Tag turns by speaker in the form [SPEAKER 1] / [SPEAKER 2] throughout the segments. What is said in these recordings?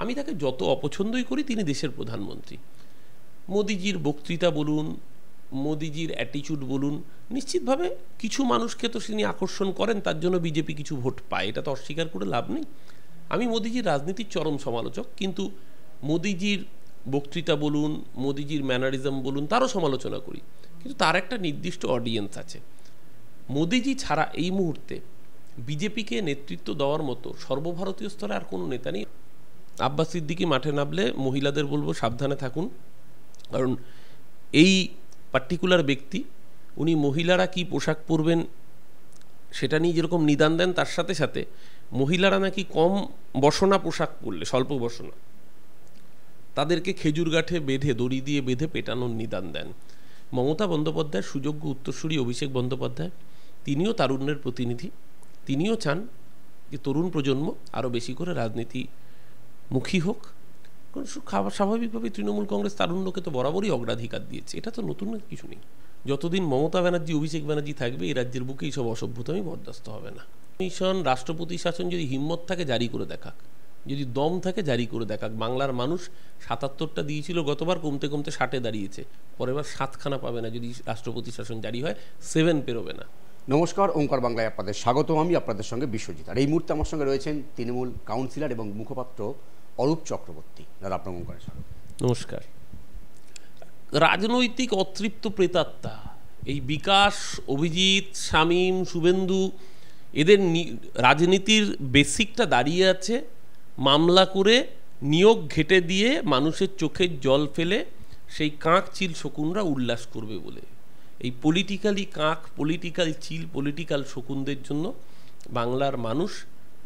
[SPEAKER 1] আমি তাকে যত অপছন্দই করি, তিনি দেশের প্রধানমন্ত্রী। মোদিজির বক্তৃতা বলুন, মোদিজির অ্যাটিচিউড বলুন, নিশ্চিতভাবে কিছু মানুষকে তো তিনি আকর্ষণ করেন, তার জন্য বিজেপি কিছু ভোট পায়, এটা তো অস্বীকার করে লাভ নেই। আমি মোদিজির রাজনীতির চরম সমালোচক, কিন্তু মোদিজির বক্তৃতা বলুন, মোদিজির ম্যানারিজম বলুন, তারও সমালোচনা করি, কিন্তু তার একটা নির্দিষ্ট অডিয়েন্স আছে। মোদিজি ছাড়া এই মুহূর্তে বিজেপিকে নেতৃত্ব দেওয়ার মতো সর্বভারতীয় স্তরে আর কোনো নেতা নেই। আব্বাস সিদ্দিকী মাঠে নামলে মহিলাদের বলবো সাবধানে থাকুন, কারণ এই পার্টিকুলার ব্যক্তি, উনি মহিলারা কি পোশাক পরবেন সেটা নিয়ে যেরকম নিদান দেন, তার সাথে সাথে মহিলারা নাকি কম বসনা পোশাক পরলে, স্বল্প বসনা, তাদেরকে খেজুর গাঁঠে বেঁধে, দড়ি দিয়ে বেঁধে পেটানোর নিদান দেন। মমতা বন্দ্যোপাধ্যায়ের সুযোগ্য উত্তরসূরি অভিষেক বন্দ্যোপাধ্যায়, তিনিও তারুণ্যের প্রতিনিধি, তিনিও চান যে তরুণ প্রজন্ম আরও বেশি করে রাজনীতিমুখী হোক। কারণ স্বাভাবিকভাবে তৃণমূল কংগ্রেস তারুণ্যকে তো বরাবরই অগ্রাধিকার দিয়েছে, এটা তো নতুন কিছু নেই। যতদিন মমতা ব্যানার্জি, অভিষেক ব্যানার্জি থাকবে, এই রাজ্যের বুকে এইসব অসভ্যতামি বরদাস্ত হবে না। মিশন রাষ্ট্রপতি শাসন যদি হিম্মত থাকে জারি করে দেখাক, যদি দম থাকে জারি করে দেখাক। বাংলার মানুষ ৭৭টা দিয়েছিল গতবার, কমতে কমতে 60-এ দাঁড়িয়েছে, পরের বার 7খানা পাবে না যদি রাষ্ট্রপতি শাসন জারি হয়, 7 পেরোবে না।
[SPEAKER 2] নমস্কার, ওঙ্কার বাংলায় আপনাদের স্বাগত। আমি আপনাদের সঙ্গে বিশ্বজিৎ, আর এই মুহূর্তে আমার সঙ্গে রয়েছেন তৃণমূল কাউন্সিলর এবং মুখপাত্র অরূপ চক্রবর্তী। দাদা, আপনার ওঙ্কারের স্বাগত।
[SPEAKER 1] নমস্কার। রাজনৈতিক অতৃপ্ত প্রেতাত্মা এই বিকাশ, অভিজিৎ, শামীম, শুভেন্দু, এদের রাজনীতির বেসিকটা দাঁড়িয়ে আছে মামলা করে, নিয়োগ ঘেটে দিয়ে, মানুষের চোখের জল ফেলে সেই কাক চিল শকুনরা উল্লাস করবে বলে। এই পলিটিক্যালি কাক, পলিটিক্যাল চিল, পলিটিক্যাল শকুনদের জন্য বাংলার মানুষ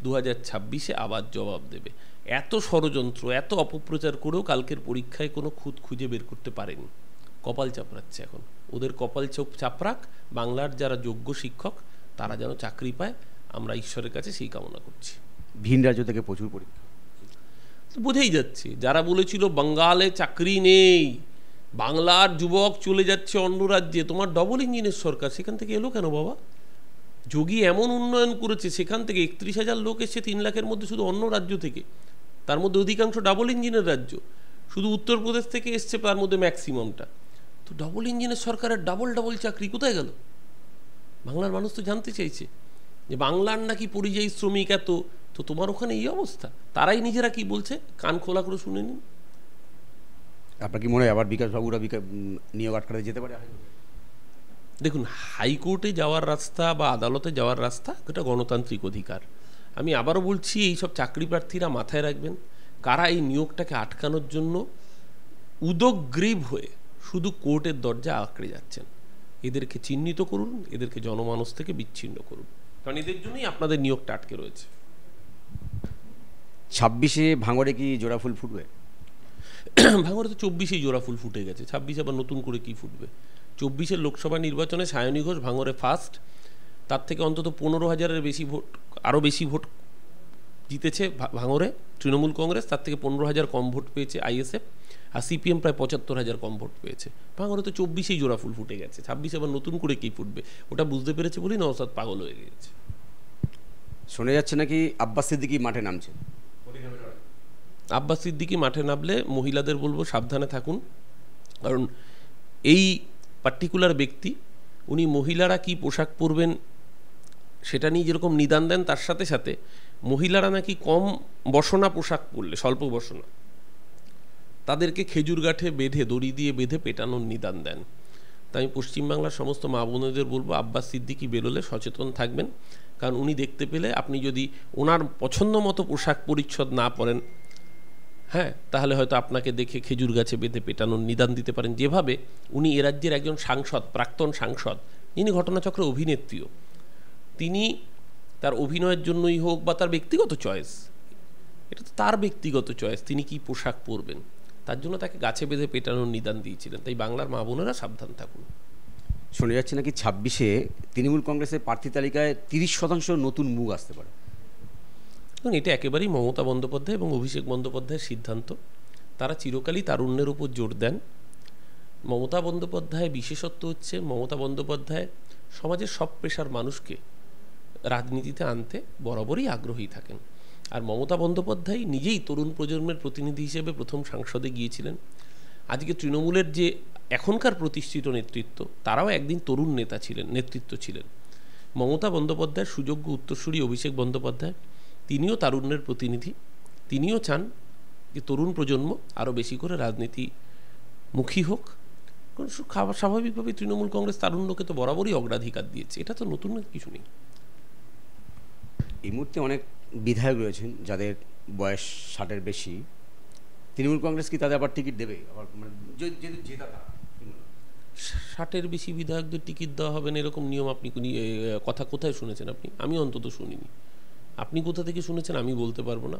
[SPEAKER 1] 2026-এ আবার জবাব দেবে। এত ষড়যন্ত্র, এত অপপ্রচার করেও কালকের পরীক্ষায় কোনো খুঁত খুঁজে বের করতে পারেনি। কপাল চাপড়াচ্ছে এখন, ওদের কপাল চাপড়াক। বাংলার যারা যোগ্য শিক্ষক তারা যেন চাকরি পায়, আমরা ঈশ্বরের কাছে সেই কামনা করছি।
[SPEAKER 2] ভিন রাজ্য থেকে প্রচুর পরীক্ষা
[SPEAKER 1] বোঝাই যাচ্ছে, যারা বলেছিল বাঙ্গালে চাকরি নেই, বাংলার যুবক চলে যাচ্ছে অন্য রাজ্যে, তোমার ডবল ইঞ্জিনের সরকার, সেখান থেকে এলো কেন বাবা? যোগী এমন উন্নয়ন করেছে, সেখান থেকে 31,000 লোক এসছে 3 লাখের মধ্যে শুধু অন্য রাজ্য থেকে, তার মধ্যে অধিকাংশ ডাবল ইঞ্জিনের রাজ্য। শুধু উত্তরপ্রদেশ থেকে এসছে তার মধ্যে ম্যাক্সিমামটা। তো ডাবল ইঞ্জিনের সরকারের ডাবল চাকরি কোথায় গেল? বাংলার মানুষ তো জানতে চাইছে যে বাংলার নাকি পরিযায়ী শ্রমিক এত, তো তোমার ওখানে এই অবস্থা। তারাই নিজেরা কি বলছে কান খোলা করে শুনে নিন।
[SPEAKER 2] আপনার কি মনে হয় আবার বিকাশবাবুরা নিয়োগ আটকাতে যেতে পারে?
[SPEAKER 1] দেখুন, হাইকোর্টে যাওয়ার রাস্তা বা আদালতে যাওয়ার রাস্তা, এটা গণতান্ত্রিক অধিকার। আমি আবারও বলছি, এইসব চাকরি প্রার্থীরা মাথায় রাখবেন, কারা এই নিয়োগটাকে আটকানোর জন্য উদগ্রীব হয়ে শুধু কোর্টের দরজা আঁকড়ে যাচ্ছেন, এদেরকে চিহ্নিত করুন, এদেরকে জনমানস থেকে বিচ্ছিন্ন করুন, কারণ এদের জন্যই আপনাদের নিয়োগটা আটকে রয়েছে।
[SPEAKER 2] 26-এ ভাঙড়ে কি জোড়া ফুল ফুটবে?
[SPEAKER 1] ভাঙড়ে তো 24-এই জোড়া ফুল ফুটে গেছে, 26 আবার নতুন করে কি ফুটবে? 24-এর লোকসভা নির্বাচনে সায়নী ঘোষ ভাঙড়ে ফার্স্ট, তার থেকে অন্তত 15,000-এর বেশি ভোট, আরও বেশি ভোট জিতেছে ভাঙড়ে তৃণমূল কংগ্রেস, তার থেকে 15,000 কম ভোট পেয়েছে আইএসএফ, আর সিপিএম প্রায় 75,000 কম ভোট পেয়েছে। ভাঙড়ে তো 24-এই জোড়া ফুল ফুটে গেছে, 26 আবার নতুন করে কি ফুটবে? ওটা বুঝতে পেরেছে বলেই নওশাদ পাগল হয়ে গেছে।
[SPEAKER 2] শোনা যাচ্ছে নাকি আব্বাস সিদ্দিকী মাঠে নামছে।
[SPEAKER 1] আব্বাস সিদ্দিকী মাঠে নামলে মহিলাদের বলবো সাবধানে থাকুন, কারণ এই পার্টিকুলার ব্যক্তি, উনি মহিলারা কি পোশাক পরবেন সেটা নিয়ে যেরকম নিদান দেন, তার সাথে সাথে মহিলারা নাকি কম বসনা পোশাক পরলে, স্বল্প বসনা, তাদেরকে খেজুর গাঁঠে বেঁধে, দড়ি দিয়ে বেঁধে পেটানোর নিদান দেন। তাই আমি পশ্চিমবাংলার সমস্ত মা বোনেদের বলবো, আব্বাস সিদ্দিকী বেরোলে সচেতন থাকবেন, কারণ উনি দেখতে পেলে, আপনি যদি ওনার পছন্দ মতো পোশাক পরিচ্ছদ না পরেন, হ্যাঁ, তাহলে হয়তো আপনাকে দেখে খেজুর গাছে বেঁধে পেটানোর নিদান দিতে পারেন। যেভাবে উনি এ রাজ্যের একজন সাংসদ, প্রাক্তন সাংসদ, যিনি ঘটনাচক্রে অভিনেত্রীও, তিনি তার অভিনয়ের জন্যই হোক বা তার ব্যক্তিগত চয়েস, এটা তো তার ব্যক্তিগত চয়েস, তিনি কি পোশাক পরবেন, তার জন্য তাকে গাছে বেঁধে পেটানোর নিদান দিয়েছিলেন। তাই বাংলার মা বোনেরা সাবধান থাকুন।
[SPEAKER 2] শোনা যাচ্ছে নাকি 26-এ তৃণমূল কংগ্রেসের প্রার্থী তালিকায় 30% নতুন মুখ আসতে পারে।
[SPEAKER 1] এবং এটা একেবারেই মমতা বন্দ্যোপাধ্যায় এবং অভিষেক বন্দ্যোপাধ্যায়ের সিদ্ধান্ত। তারা চিরকালই তারুণ্যের উপর জোর দেন। মমতা বন্দ্যোপাধ্যায় বিশেষত্ব হচ্ছে, মমতা বন্দ্যোপাধ্যায় সমাজের সব পেশার মানুষকে রাজনীতিতে আনতে বরাবরই আগ্রহী থাকেন। আর মমতা বন্দ্যোপাধ্যায় নিজেই তরুণ প্রজন্মের প্রতিনিধি হিসেবে প্রথম সংসদে গিয়েছিলেন। আজকে তৃণমূলের যে এখনকার প্রতিষ্ঠিত নেতৃত্ব, তারাও একদিন তরুণ নেতৃত্ব ছিলেন। মমতা বন্দ্যোপাধ্যায়ের সুযোগ্য উত্তরসূরি অভিষেক বন্দ্যোপাধ্যায়, তিনিও তারুণ্যের প্রতিনিধি। তিনিও চান যে তরুণ প্রজন্ম আরও বেশি করে রাজনীতিমুখী হোক। কারণ স্বাভাবিকভাবে তৃণমূল কংগ্রেস তারুণ্যকে তো বরাবরই অগ্রাধিকার দিয়েছে, এটা তো নতুন কিছু নেই।
[SPEAKER 2] এই মুহূর্তে অনেক বিধায়ক রয়েছেন যাদের বয়স 60-এর বেশি। তৃণমূল কংগ্রেস কি তাদের আবার টিকিট দেবে? আবার যেহেতু জেতা তারা,
[SPEAKER 1] 60-এর বেশি বিধায়কদের টিকিট দেওয়া হবে না এরকম নিয়ম আপনি কথা কোথায় শুনেছেন আপনি? আমি অন্তত শুনিনি। আপনি কোথা থেকে শুনেছেন আমি বলতে পারবো না।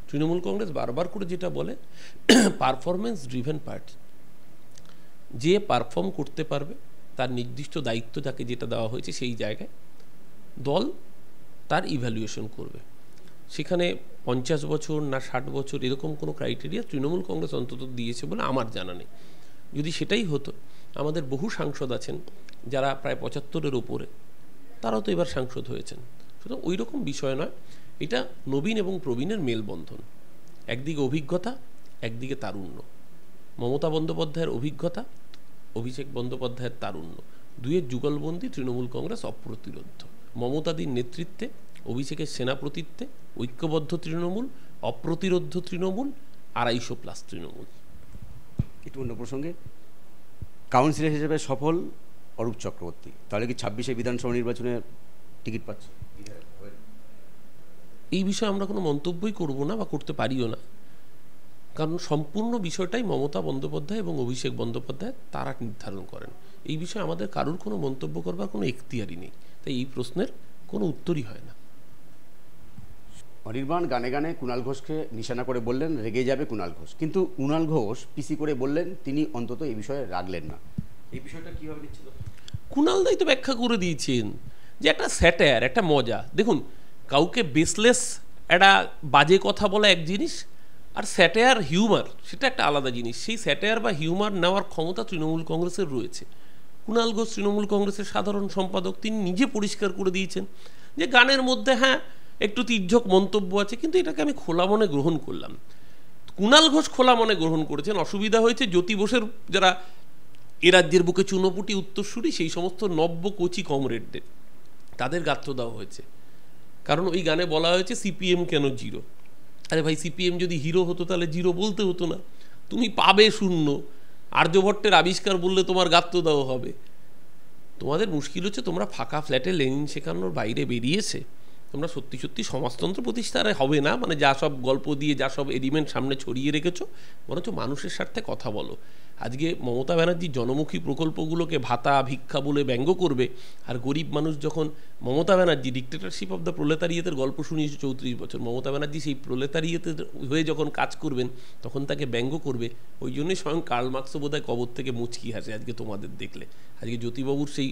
[SPEAKER 1] তৃণমূল কংগ্রেস বারবার করে যেটা বলে, পারফরমেন্স ড্রিভেন পার্টি। যে পারফর্ম করতে পারবে, তার নির্দিষ্ট দায়িত্ব যাকে যেটা দেওয়া হয়েছে সেই জায়গায় দল তার ইভ্যালুয়েশন করবে। সেখানে 50 বছর না 60 বছর এরকম কোনো ক্রাইটেরিয়া তৃণমূল কংগ্রেস অন্তত দিয়েছে বলে আমার জানা নেই। যদি সেটাই হতো, আমাদের বহু সাংসদ আছেন যারা প্রায় 75-এর ওপরে, তারাও তো এবার সাংসদ হয়েছেন। সুতরাং ওই রকম বিষয় নয়, এটা নবীন এবং প্রবীণের মেলবন্ধন। একদিকে অভিজ্ঞতা, একদিকে তারুণ্য। মমতা বন্দ্যোপাধ্যায়ের অভিজ্ঞতা, অভিষেক বন্দ্যোপাধ্যায়ের তারুণ্য, দুয়ের যুগলবন্দি তৃণমূল কংগ্রেস অপ্রতিরোধ্য। মমতাদির নেতৃত্বে, অভিষেকের সেনাপতিত্বে ঐক্যবদ্ধ তৃণমূল, অপ্রতিরোধ্য তৃণমূল, 250+ তৃণমূল।
[SPEAKER 2] একটু অন্য প্রসঙ্গে, কাউন্সিলর হিসেবে সফল অরূপ চক্রবর্তী, তাহলে কি 26-এ বিধানসভা নির্বাচনে টিকিট পাচ্ছে?
[SPEAKER 1] এই বিষয়ে আমরা কোনো মন্তব্যই করব না বা করতে পারিও না, কারণ সম্পূর্ণ বিষয়টাই মমতা বন্দ্যোপাধ্যায় এবং অভিষেক বন্দ্যোপাধ্যায় তারা নির্ধারণ করেন। এই বিষয়ে আমাদের কারোর কোনো মন্তব্য করবার কোনো এখতিয়ারই নেই, তাই এই প্রশ্নের কোনো উত্তরই হয় না।
[SPEAKER 2] অনির্বাণ গানে গানে কুণাল ঘোষকে নিশানা করে বললেন রেগে যাবে কুণাল ঘোষ, কিন্তু কুণাল ঘোষ পিসি করে বললেন তিনি অন্তত এই বিষয়ে রাগলেন না। এই বিষয়টা কীভাবে নিচ্ছিল?
[SPEAKER 1] কুণাল দাই তো ব্যাখ্যা করে দিয়েছেন যে একটা স্যাটায়ার, একটা মজা। দেখুন, কাউকে বেসলেস একটা বাজে কথা বলা এক জিনিস, আর স্যাটায়ার হিউমার সেটা একটা আলাদা জিনিস। সেই স্যাটায়ার বা হিউমার নেওয়ার ক্ষমতা তৃণমূল কংগ্রেসের রয়েছে। কুণাল ঘোষ তৃণমূল কংগ্রেসের সাধারণ সম্পাদক, তিনি নিজে পরিষ্কার করে দিয়েছেন যে গানের মধ্যে হ্যাঁ একটু তির্যক মন্তব্য আছে, কিন্তু এটাকে আমি খোলা মনে গ্রহণ করলাম। কুণাল ঘোষ খোলা মনে গ্রহণ করেছেন। অসুবিধা হয়েছে জ্যোতি বোসের যারা এ রাজ্যের বুকে চুনোপুটি উত্তরসূরি, সেই সমস্ত নব্য কোচি কমরেডদের, তাদের গাত্র দেওয়া হয়েছে। কারণ ওই গানে বলা হয়েছে সিপিএম কেন জিরো। আরে ভাই, সিপিএম যদি হিরো হতো তাহলে জিরো বলতে হতো না। তুমি পাবে শূন্য, আর্যভট্টের আবিষ্কার বললে তোমার গাত্র দেওয়া হবে। তোমাদের মুশকিল হচ্ছে তোমরা ফাঁকা ফ্ল্যাটে লেনিন শেখানোর বাইরে বেরিয়েছে তোমরা সত্যি সত্যি সমাজতন্ত্র প্রতিষ্ঠারে হবে না, মানে যা সব গল্প দিয়ে যা সব এলিমেন্ট সামনে ছড়িয়ে রেখেছো, বরঞ্চ মানুষের স্বার্থে কথা বলো। আজকে মমতা ব্যানার্জির জনমুখী প্রকল্পগুলোকে ভাতা ভিক্ষা বলে ব্যঙ্গ করবে, আর গরিব মানুষ যখন Mamata Banerjee dictatorship of the প্রোলেতারিয়েতের গল্প শুনিয়েছে 34 বছর, মমতা ব্যানার্জি সেই প্রোলেতারিয়েতের হয়ে যখন কাজ করবেন তখন তাকে ব্যঙ্গ করবে। ওই জন্যই স্বয়ং কার্ল মার্কসও বোধহয় কবর থেকে মুচকি হাসে আজকে তোমাদের দেখলে। আজকে জ্যোতিবাবুর সেই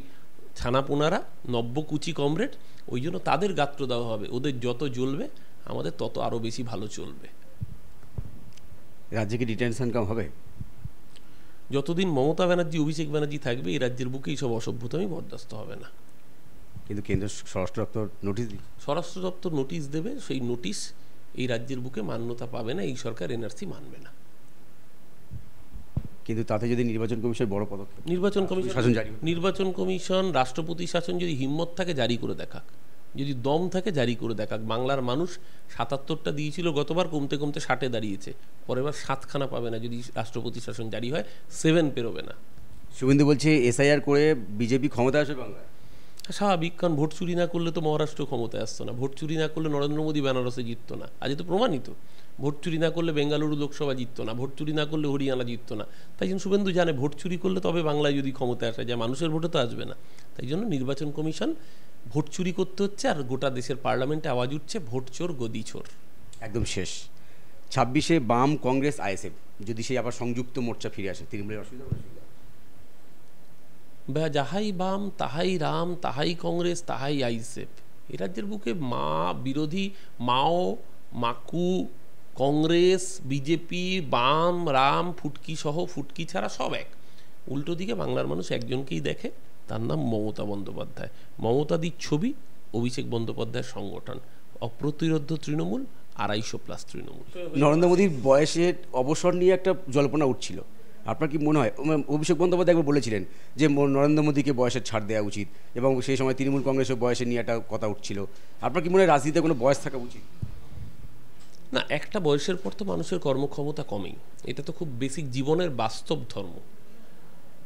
[SPEAKER 1] ছানাপোনারা নব্য কুচি কমরেড, ওই জন্য তাদের গাত্র দেওয়া হবে। ওদের যত জ্বলবে আমাদের তত আরও বেশি ভালো চলবে।
[SPEAKER 2] রাজ্যে কি ডিটেনশন কাম হবে?
[SPEAKER 1] যতদিন মমতা ব্যানার্জি অভিষেক ব্যানার্জি থাকবে এই রাজ্যের বুকে এইসব অসভ্যতামি বরদাস্ত হবে না।
[SPEAKER 2] কিন্তু কেন্দ্র স্বরাষ্ট্র দপ্তর নোটিশ দিই,
[SPEAKER 1] স্বরাষ্ট্র দপ্তর নোটিশ দেবে, সেই নোটিশ এই রাজ্যের বুকে মান্যতা পাবে না। এই সরকার এনআরসি মানবে না।
[SPEAKER 2] কিন্তু তাতে যদি নির্বাচন কমিশন বড় পদক্ষেপ,
[SPEAKER 1] নির্বাচন কমিশন রাষ্ট্রপতি শাসন যদি হিম্মত থাকে জারি করে দেখাক, যদি দম থাকে জারি করে দেখাক। বাংলার মানুষ 77টা দিয়েছিল গতবার, কমতে কমতে 60-এ দাঁড়িয়েছে। পরের বার 7খানা পাবে না যদি রাষ্ট্রপতি শাসন জারি হয়, 7 পেরোবে না।
[SPEAKER 2] শুভেন্দু বলছে এসআইআর করে বিজেপি ক্ষমতা আসবে বাংলায়।
[SPEAKER 1] স্বাভাবিক, কারণ ভোট চুরি না করলে তো মহারাষ্ট্র ক্ষমতায় আসতো না, ভোট চুরি না করলে নরেন্দ্র মোদী বেনারসে জিততো না, আজ তো প্রমাণিত। ভোট চুরি না করলে বেঙ্গালুরু লোকসভা জিততো না, ভোট চুরি না করলে হরিয়ানা জিততো না। তাই জন্য শুভেন্দু জানে ভোট চুরি করলে তবে বাংলায় যদি ক্ষমতায় আসা যায়, মানুষের ভোটে তো আসবে না। তাই জন্য নির্বাচন কমিশন ভোট চুরি করতে হচ্ছে, আর গোটা দেশের পার্লামেন্টে আওয়াজ উঠছে ভোট চোর গদি চোর।
[SPEAKER 2] একদম শেষ 26-এ বাম কংগ্রেস আইএসএফ যদি সেই আবার সংযুক্ত মোর্চা ফিরে আসে, তৃণমূলের অসুবিধা হবে?
[SPEAKER 1] যাহাই বাম তাহাই রাম, তাহাই কংগ্রেস তাহাই আইএসএফ। এ রাজ্যের বুকে মা বিরোধী মাও, মাকু, কংগ্রেস, বিজেপি, বাম, রাম, ফুটকি সহ ফুটকি ছাড়া সব এক। উল্টো দিকে বাংলার মানুষ একজনকেই দেখে, তার নাম মমতা বন্দ্যোপাধ্যায়। মমতাদির ছবি, অভিষেক বন্দ্যোপাধ্যায়ের সংগঠন, অপ্রতিরোধ্য তৃণমূল, 250+ তৃণমূল।
[SPEAKER 2] নরেন্দ্র মোদীর বয়সের অবসর নিয়ে একটা জল্পনা উঠছিল, আপনার কি মনে হয়? অভিষেক বন্দ্যোপাধ্যায় একবার বলেছিলেন যে নরেন্দ্র মোদীকে বয়সের ছাড় দেওয়া উচিত, এবং সেই সময় তৃণমূল কংগ্রেসের বয়সে নিয়ে একটা কথা উঠছিল। আপনার কি মনে হয় রাজনীতিতে কোনো বয়স থাকা উচিত?
[SPEAKER 1] না, একটা বয়সের পর তো মানুষের কর্মক্ষমতা কমেই, এটা তো খুব বেসিক জীবনের বাস্তব ধর্ম।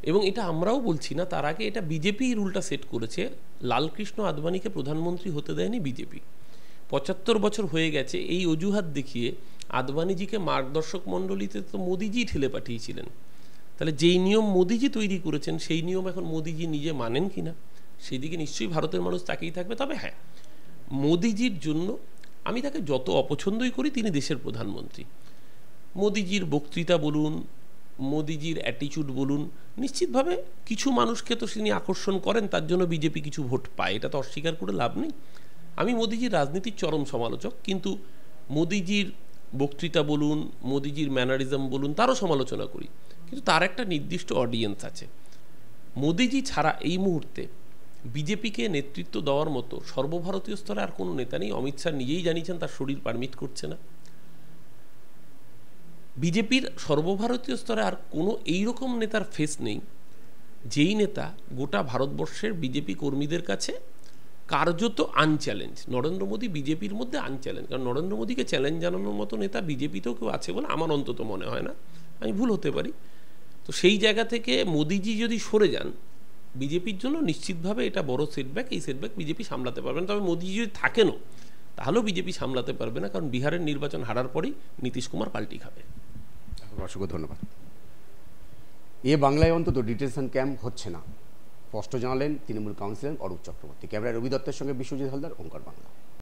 [SPEAKER 1] এবং এটা আমরাও বলছি না, তার আগে এটা বিজেপি রুলটা সেট করেছে। লালকৃষ্ণ আদবানিকে প্রধানমন্ত্রী হতে দেয়নি বিজেপি। 75 বছর হয়ে গেছে, এই অজুহাত দেখিয়ে আদবানিজিকে মার্গদর্শক মণ্ডলীতে তো মোদিজি ঠেলে পাঠিয়েছিলেন। তাহলে যেই নিয়ম মোদিজি তৈরি করেছেন সেই নিয়ম এখন মোদিজি নিজে মানেন কিনা, সেই দিকে নিশ্চয়ই ভারতের মানুষ তাকেই থাকবে। তবে হ্যাঁ, মোদিজির জন্য আমি তাকে যত অপছন্দই করি, তিনি দেশের প্রধানমন্ত্রী। মোদিজির বক্তৃতা বলুন, মোদিজির অ্যাটিচিউড বলুন, নিশ্চিতভাবে কিছু মানুষকে তো তিনি আকর্ষণ করেন, তার জন্য বিজেপি কিছু ভোট পায়, এটা তো অস্বীকার করে লাভ নেই। আমি মোদিজির রাজনীতির চরম সমালোচক, কিন্তু মোদিজির বক্তৃতা বলুন, মোদিজির ম্যানারিজম বলুন, তারও সমালোচনা করি, কিন্তু তার একটা নির্দিষ্ট অডিয়েন্স আছে। মোদিজি ছাড়া এই মুহূর্তে বিজেপিকে নেতৃত্ব দেওয়ার মতো সর্বভারতীয় স্তরে আর কোনো নেতা নেই। অমিত শাহ নিজেই জানিয়েছেন তার শরীর পারমিট করছে না। বিজেপির সর্বভারতীয় স্তরে আর কোনো এইরকম নেতার ফেস নেই যেই নেতা গোটা ভারতবর্ষের বিজেপি কর্মীদের কাছে কার্যত আনচ্যালেঞ্জ। নরেন্দ্র মোদী বিজেপির মধ্যে আনচ্যালেঞ্জ, কারণ নরেন্দ্র মোদীকে চ্যালেঞ্জ জানানোর মতো নেতা বিজেপিতেও কেউ আছে বলে আমার অন্তত মনে হয় না, আমি ভুল হতে পারি। তো সেই জায়গা থেকে মোদিজি যদি সরে যান, বিজেপির জন্য নিশ্চিতভাবে এটা বড় সেটব্যাক। এই সেটব্যাক বিজেপি সামলাতে পারবে না। তবে মোদিজি যদি থাকেনও, তাহলেও বিজেপি সামলাতে পারবে না, কারণ বিহারের নির্বাচন হারার পরেই নীতিশ কুমার পাল্টি খাবে।
[SPEAKER 2] অসংখ্য ধন্যবাদ। বাংলায় অন্তত ডিটেনশন ক্যাম্প হচ্ছে না, স্পষ্ট জানালেন তৃণমূল কাউন্সিলর অরূপ চক্রবর্তী। ক্যামেরায় রবি দত্তের সঙ্গে বিশ্বজিৎ হালদার, ওঙ্কার বাংলা।